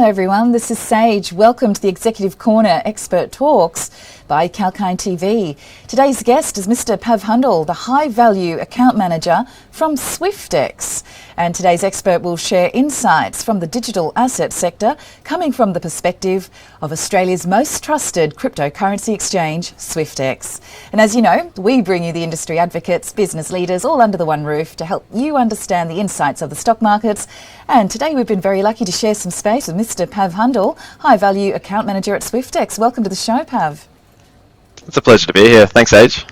Hello everyone, this is Sage. Welcome to the Executive Corner Expert Talks by 𝐊𝐿𝐴 TV. Today's guest is Mr Pav Hundal, the High Value Account Manager from SwiftX. And today's expert will share insights from the digital asset sector coming from the perspective of Australia's most trusted cryptocurrency exchange, SwiftX. And as you know, we bring you the industry advocates, business leaders, all under the one roof to help you understand the insights of the stock markets. And today we've been very lucky to share some space with Mr Pav Hundal, High Value Account Manager at SwiftX. Welcome to the show, Pav. It's a pleasure to be here. Thanks, Age.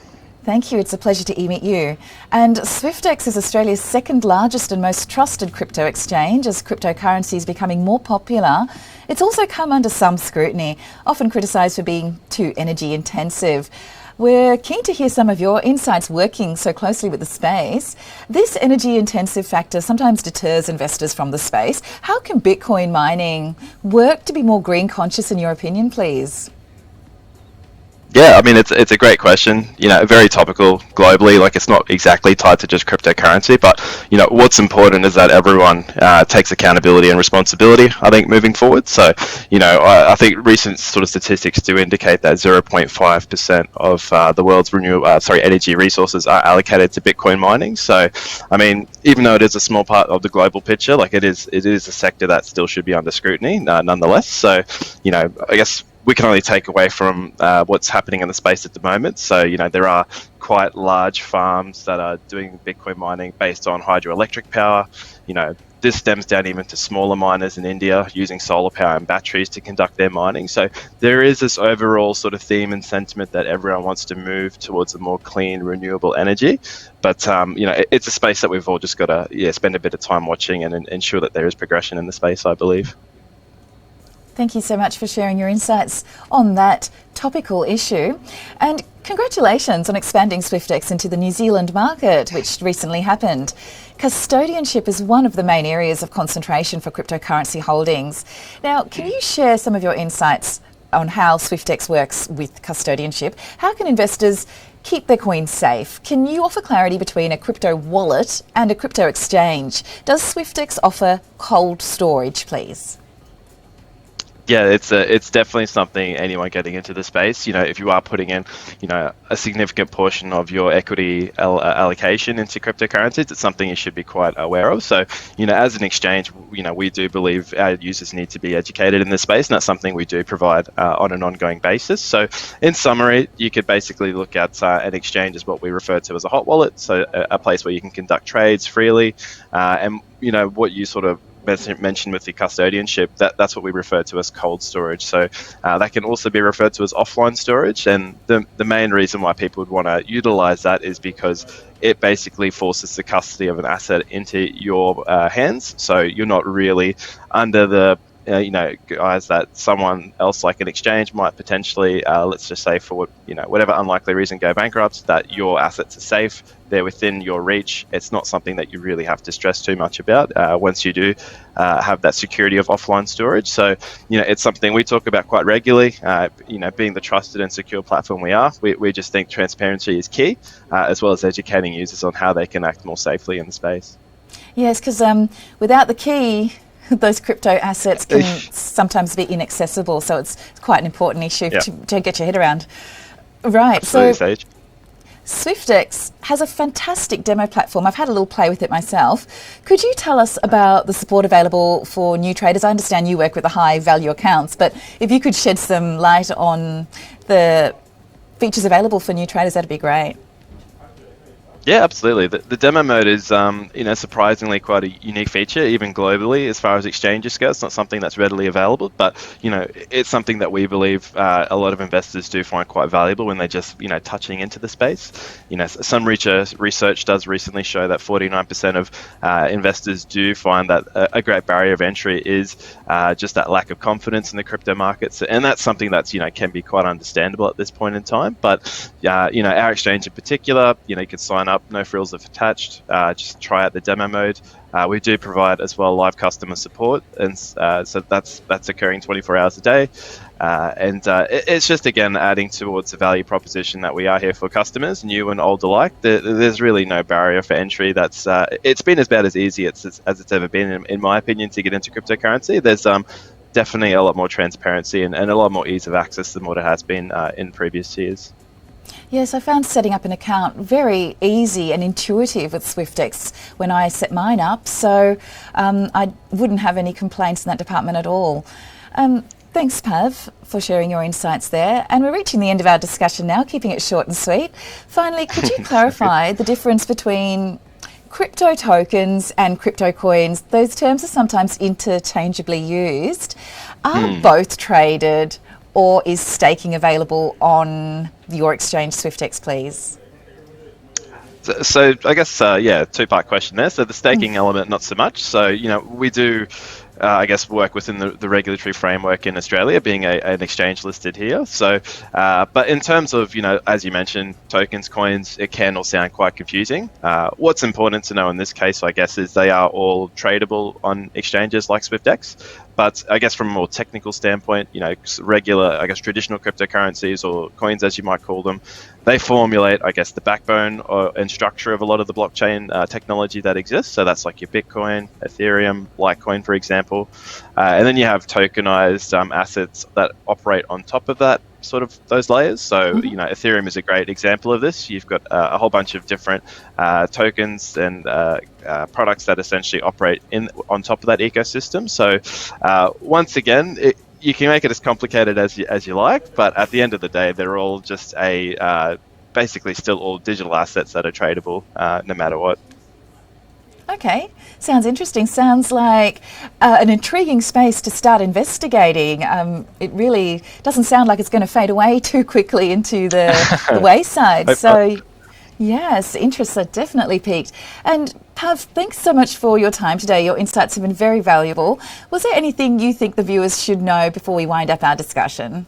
Thank you. It's a pleasure to meet you. And SwiftX is Australia's second largest and most trusted crypto exchange. As cryptocurrency is becoming more popular, it's also come under some scrutiny, often criticised for being too energy intensive. We're keen to hear some of your insights working so closely with the space. This energy intensive factor sometimes deters investors from the space. How can Bitcoin mining work to be more green conscious in your opinion, please? Yeah, I mean, it's a great question, very topical globally. Like, it's not exactly tied to just cryptocurrency, but, what's important is that everyone takes accountability and responsibility, I think, moving forward. So, I think recent sort of statistics do indicate that 0.5% of the world's energy resources are allocated to Bitcoin mining. So, I mean, even though it is a small part of the global picture, like it is a sector that still should be under scrutiny, nonetheless. So, I guess we can only take away from what's happening in the space at the moment. So, there are quite large farms that are doing Bitcoin mining based on hydroelectric power. This stems down even to smaller miners in India using solar power and batteries to conduct their mining. So there is this overall sort of theme and sentiment that everyone wants to move towards a more clean, renewable energy. But, it's a space that we've all just got to spend a bit of time watching and ensure that there is progression in the space, I believe. Thank you so much for sharing your insights on that topical issue. And congratulations on expanding SwiftX into the New Zealand market, which recently happened. Custodianship is one of the main areas of concentration for cryptocurrency holdings. Now, can you share some of your insights on how SwiftX works with custodianship? How can investors keep their coins safe? Can you offer clarity between a crypto wallet and a crypto exchange? Does SwiftX offer cold storage, please? Yeah, it's definitely something anyone getting into the space, if you are putting in, a significant portion of your equity allocation into cryptocurrencies, it's something you should be quite aware of. So, as an exchange, we do believe our users need to be educated in this space, and that's something we do provide on an ongoing basis. So, in summary, you could basically look at an exchange as what we refer to as a hot wallet, so a place where you can conduct trades freely, and what you sort of mentioned with the custodianship, that's what we refer to as cold storage. So that can also be referred to as offline storage, and the main reason why people would want to utilize that is because it basically forces the custody of an asset into your hands, so you're not really under the guys that someone else like an exchange might potentially, let's just say for whatever unlikely reason, go bankrupt, that your assets are safe, they're within your reach. It's not something that you really have to stress too much about once you do have that security of offline storage. So, it's something we talk about quite regularly. Being the trusted and secure platform we are, we just think transparency is key, as well as educating users on how they can act more safely in the space. Yes, because without the key, those crypto assets can sometimes be inaccessible, so it's quite an important issue to get your head around. Right, absolutely, so Sage. SwiftX has a fantastic demo platform. I've had a little play with it myself. Could you tell us about the support available for new traders? I understand you work with the high value accounts, but if you could shed some light on the features available for new traders, that'd be great. Yeah, absolutely. The demo mode is, surprisingly quite a unique feature, even globally, as far as exchanges go. It's not something that's readily available, but, it's something that we believe a lot of investors do find quite valuable when they're just, touching into the space. Some research does recently show that 49% of investors do find that a great barrier of entry is just that lack of confidence in the crypto markets. And that's something that's, can be quite understandable at this point in time. But, our exchange in particular, you can sign up, no frills if attached, just try out the demo mode. We do provide as well live customer support, and so that's occurring 24 hours a day. It's just, again, adding towards the value proposition that we are here for customers, new and old alike. There's really no barrier for entry. It's been about as easy as it's ever been, in my opinion, to get into cryptocurrency. There's definitely a lot more transparency and a lot more ease of access than what it has been in previous years. Yes, I found setting up an account very easy and intuitive with SwiftX when I set mine up, so I wouldn't have any complaints in that department at all. Thanks, Pav, for sharing your insights there. And we're reaching the end of our discussion now, keeping it short and sweet. Finally, could you clarify the difference between crypto tokens and crypto coins? Those terms are sometimes interchangeably used. Are both traded, or is staking available on your exchange SwiftX, please? So I guess, two-part question there. So the staking element, not so much. So, we do, I guess, work within the regulatory framework in Australia, being an exchange listed here. So, but in terms of, as you mentioned, tokens, coins, it can all sound quite confusing. What's important to know in this case, I guess, is they are all tradable on exchanges like SwiftX. But I guess from a more technical standpoint, regular, I guess, traditional cryptocurrencies, or coins as you might call them, they formulate, I guess, the backbone and structure of a lot of the blockchain technology that exists. So that's like your Bitcoin, Ethereum, Litecoin, for example. And then you have tokenized assets that operate on top of that, sort of those layers. So, Ethereum is a great example of this. You've got a whole bunch of different tokens and products that essentially operate on top of that ecosystem. So, once again, you can make it as complicated as you like, but at the end of the day, they're all just basically still all digital assets that are tradable, no matter what. Okay, sounds interesting. Sounds like an intriguing space to start investigating. It really doesn't sound like it's going to fade away too quickly into the wayside. So, yes, interests are definitely peaked. And Pav, thanks so much for your time today. Your insights have been very valuable. Was there anything you think the viewers should know before we wind up our discussion?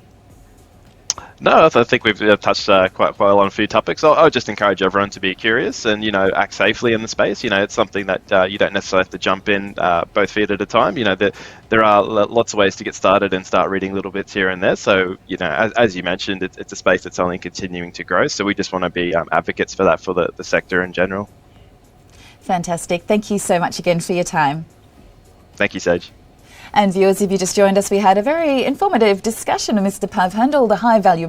No, I think we've touched quite well on a few topics. I would just encourage everyone to be curious and, act safely in the space. It's something that you don't necessarily have to jump in both feet at a time. There are lots of ways to get started and start reading little bits here and there. So, as you mentioned, it's a space that's only continuing to grow. So we just want to be advocates for that for the sector in general. Fantastic. Thank you so much again for your time. Thank you, Sage. And viewers, if you just joined us, we had a very informative discussion with Mr Pav Hundal, the high value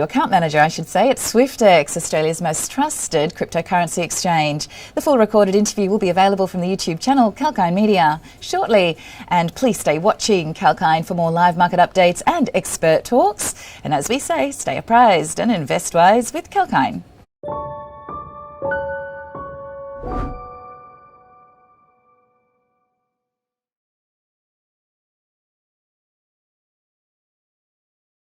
account manager, I should say, at SwiftX, Australia's most trusted cryptocurrency exchange. The full recorded interview will be available from the YouTube channel 𝐊𝐿𝐴𝐚 Media shortly. And please stay watching 𝐊𝐿𝐴𝐚 for more live market updates and expert talks. And as we say, stay apprised and invest wise with 𝐊𝐿𝐴𝐚.